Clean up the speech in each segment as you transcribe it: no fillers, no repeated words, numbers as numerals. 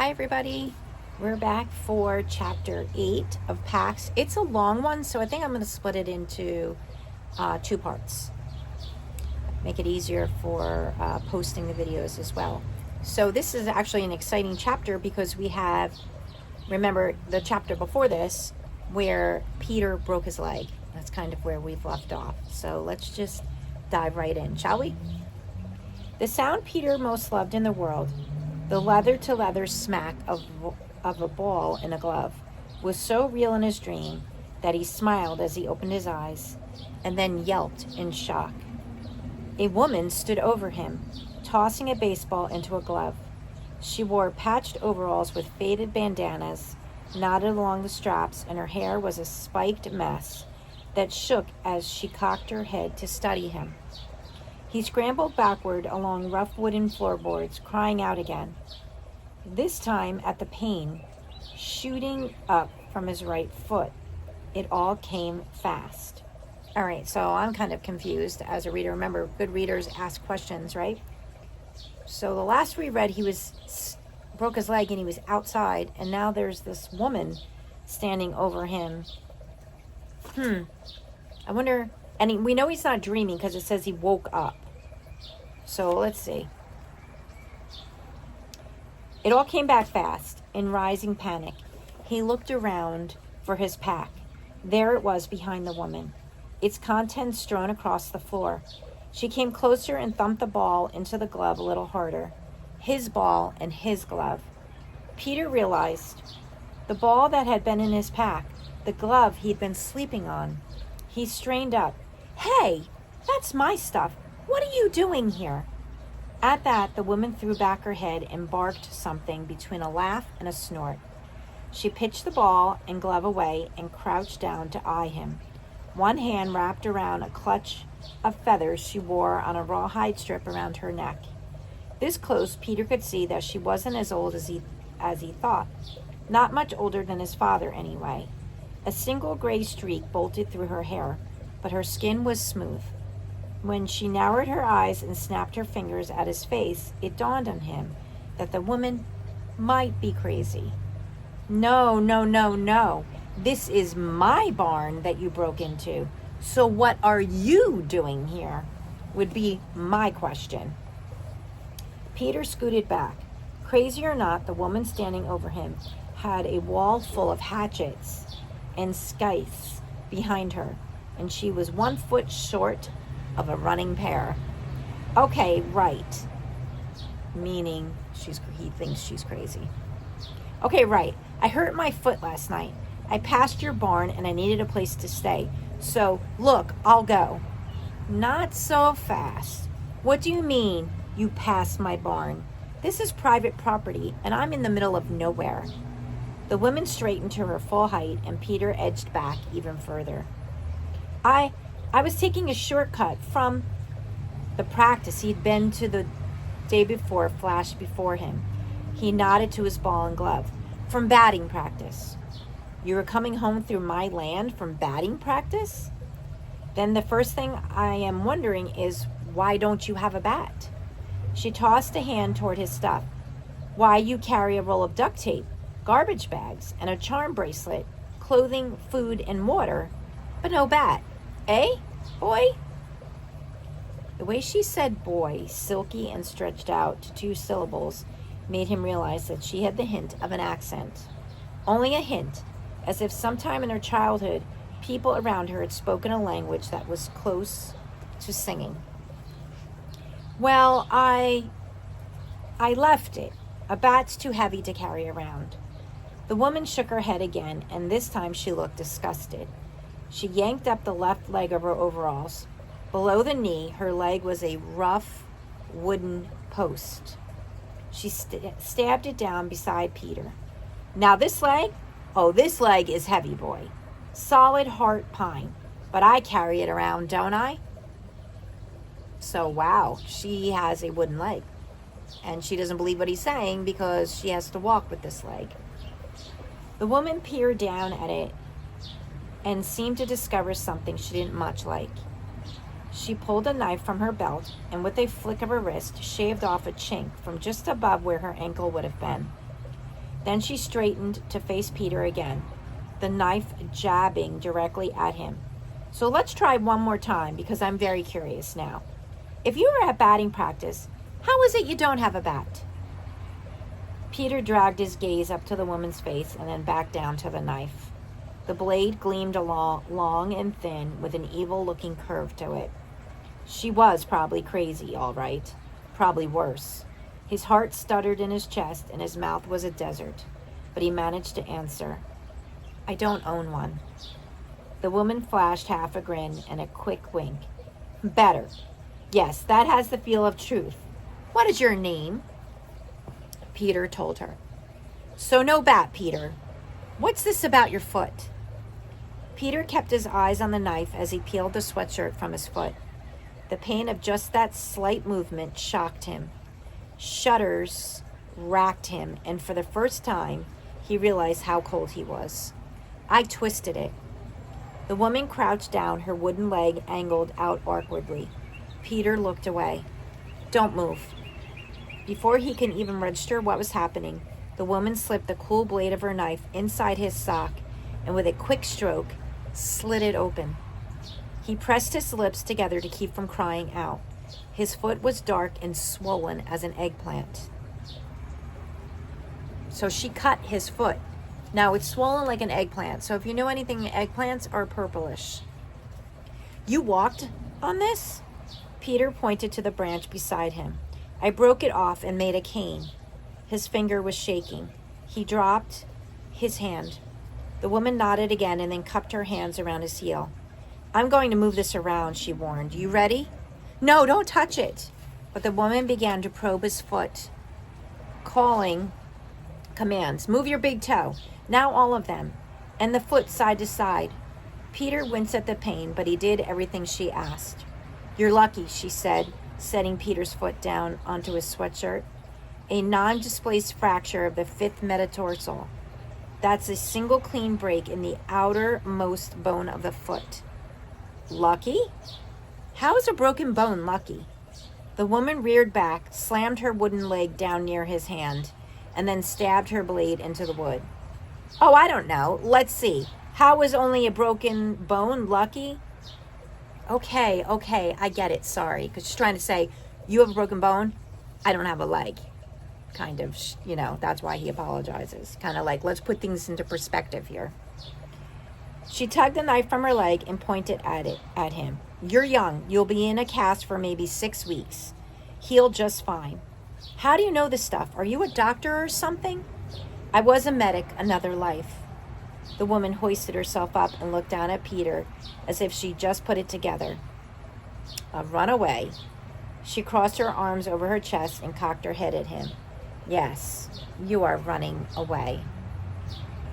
Hi everybody, we're back for chapter 8 of Pax. It's a long one, so I think I'm going to split it into 2 parts. Make it easier for posting the videos as well. So this is actually an exciting chapter because we have, remember the chapter before this where Peter broke his leg. That's kind of where we've left off. So let's just dive right in, shall we? The sound Peter most loved in the world, the leather-to-leather smack of a ball in a glove, was so real in his dream that he smiled as he opened his eyes and then yelped in shock. A woman stood over him, tossing a baseball into a glove. She wore patched overalls with faded bandanas knotted along the straps, and her hair was a spiked mess that shook as she cocked her head to study him. He scrambled backward along rough wooden floorboards, crying out again, this time at the pain shooting up from his right foot. It all came fast. All right, so I'm kind of confused as a reader. Remember, good readers ask questions, right? So the last we read, he broke his leg and he was outside, and now there's this woman standing over him. I wonder, and we know he's not dreaming because it says he woke up. So let's see. It all came back fast, in rising panic. He looked around for his pack. There it was behind the woman, its contents strewn across the floor. She came closer and thumped the ball into the glove a little harder. His ball and his glove. Peter realized the ball that had been in his pack, the glove he'd been sleeping on. He strained up. Hey, that's my stuff. What are you doing here? At that, the woman threw back her head and barked something between a laugh and a snort. She pitched the ball and glove away and crouched down to eye him. One hand wrapped around a clutch of feathers she wore on a rawhide strip around her neck. This close, Peter could see that she wasn't as old as he thought. Not much older than his father, anyway. A single gray streak bolted through her hair, but her skin was smooth. When she narrowed her eyes and snapped her fingers at his face, it dawned on him that the woman might be crazy. No. This is my barn that you broke into. So what are you doing here? Would be my question. Peter scooted back. Crazy or not, the woman standing over him had a wall full of hatchets and scythes behind her, and she was 1 foot short of a running pair. Okay, right. Meaning he thinks she's crazy. Okay, right. I hurt my foot last night. I passed your barn and I needed a place to stay. So, look, I'll go. Not so fast. What do you mean, you passed my barn? This is private property and I'm in the middle of nowhere. The woman straightened to her full height and Peter edged back even further. I was taking a shortcut from the practice he'd been to the day before flashed before him. He nodded to his ball and glove. From batting practice. You were coming home through my land from batting practice? Then the first thing I am wondering is, why don't you have a bat? She tossed a hand toward his stuff. Why, you carry a roll of duct tape, garbage bags, and a charm bracelet, clothing, food, and water, but no bat. Eh, boy? The way she said boy, silky and stretched out to 2 syllables, made him realize that she had the hint of an accent. Only a hint, as if sometime in her childhood, people around her had spoken a language that was close to singing. Well, I left it. A bat's too heavy to carry around. The woman shook her head again, and this time she looked disgusted. She yanked up the left leg of her overalls. Below the knee, her leg was a rough wooden post. She stabbed it down beside Peter. Now this leg? Oh, this leg is heavy, boy. Solid heart pine. But I carry it around, don't I? So, wow, she has a wooden leg. And she doesn't believe what he's saying because she has to walk with this leg. The woman peered down at it and seemed to discover something she didn't much like. She pulled a knife from her belt and with a flick of her wrist shaved off a chink from just above where her ankle would have been. Then she straightened to face Peter again, the knife jabbing directly at him. So let's try one more time because I'm very curious now. If you were at batting practice, how is it you don't have a bat? Peter dragged his gaze up to the woman's face and then back down to the knife. The blade gleamed long and thin with an evil-looking curve to it. She was probably crazy, all right. Probably worse. His heart stuttered in his chest and his mouth was a desert, but he managed to answer, I don't own one. The woman flashed half a grin and a quick wink. Better. Yes, that has the feel of truth. What is your name? Peter told her. So no bat, Peter. What's this about your foot? Peter kept his eyes on the knife as he peeled the sweatshirt from his foot. The pain of just that slight movement shocked him. Shudders racked him, and for the first time, he realized how cold he was. I twisted it. The woman crouched down, her wooden leg angled out awkwardly. Peter looked away. Don't move. Before he can even register what was happening, the woman slipped the cool blade of her knife inside his sock and with a quick stroke, slit it open. He pressed his lips together to keep from crying out. His foot was dark and swollen as an eggplant. So she cut his foot. Now it's swollen like an eggplant. So if you know anything, eggplants are purplish. You walked on this? Peter pointed to the branch beside him. I broke it off and made a cane. His finger was shaking. He dropped his hand. The woman nodded again and then cupped her hands around his heel. I'm going to move this around, she warned. You ready? No, don't touch it. But the woman began to probe his foot, calling commands. Move your big toe. Now all of them. And the foot side to side. Peter winced at the pain, but he did everything she asked. You're lucky, she said, setting Peter's foot down onto his sweatshirt. A non-displaced fracture of the fifth metatarsal. That's a single clean break in the outermost bone of the foot. Lucky? How is a broken bone lucky? The woman reared back, slammed her wooden leg down near his hand, and then stabbed her blade into the wood. Oh, I don't know. Let's see. How is only a broken bone lucky? Okay, I get it. Sorry. Because she's trying to say, you have a broken bone, I don't have a leg. Kind of, that's why he apologizes. Kind of like, let's put things into perspective here. She tugged the knife from her leg and pointed at him. You're young. You'll be in a cast for maybe 6 weeks. Heal just fine. How do you know this stuff? Are you a doctor or something? I was a medic, another life. The woman hoisted herself up and looked down at Peter as if she just put it together. I've run away. She crossed her arms over her chest and cocked her head at him. Yes, you are running away.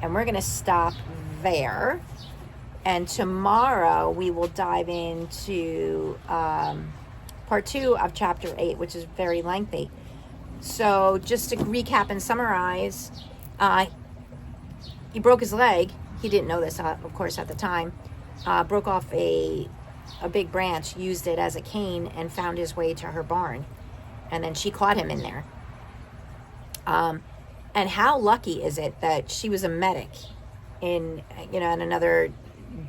And we're going to stop there. And tomorrow we will dive into part 2 of chapter 8, which is very lengthy. So just to recap and summarize, he broke his leg. He didn't know this, of course, at the time. Broke off a big branch, used it as a cane, and found his way to her barn. And then she caught him in there. And how lucky is it that she was a medic in another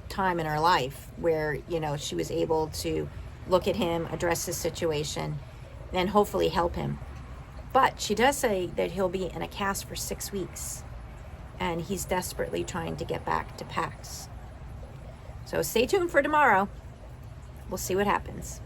time in her life where, she was able to look at him, address his situation, and hopefully help him. But she does say that he'll be in a cast for 6 weeks, and he's desperately trying to get back to Pax. So stay tuned for tomorrow. We'll see what happens.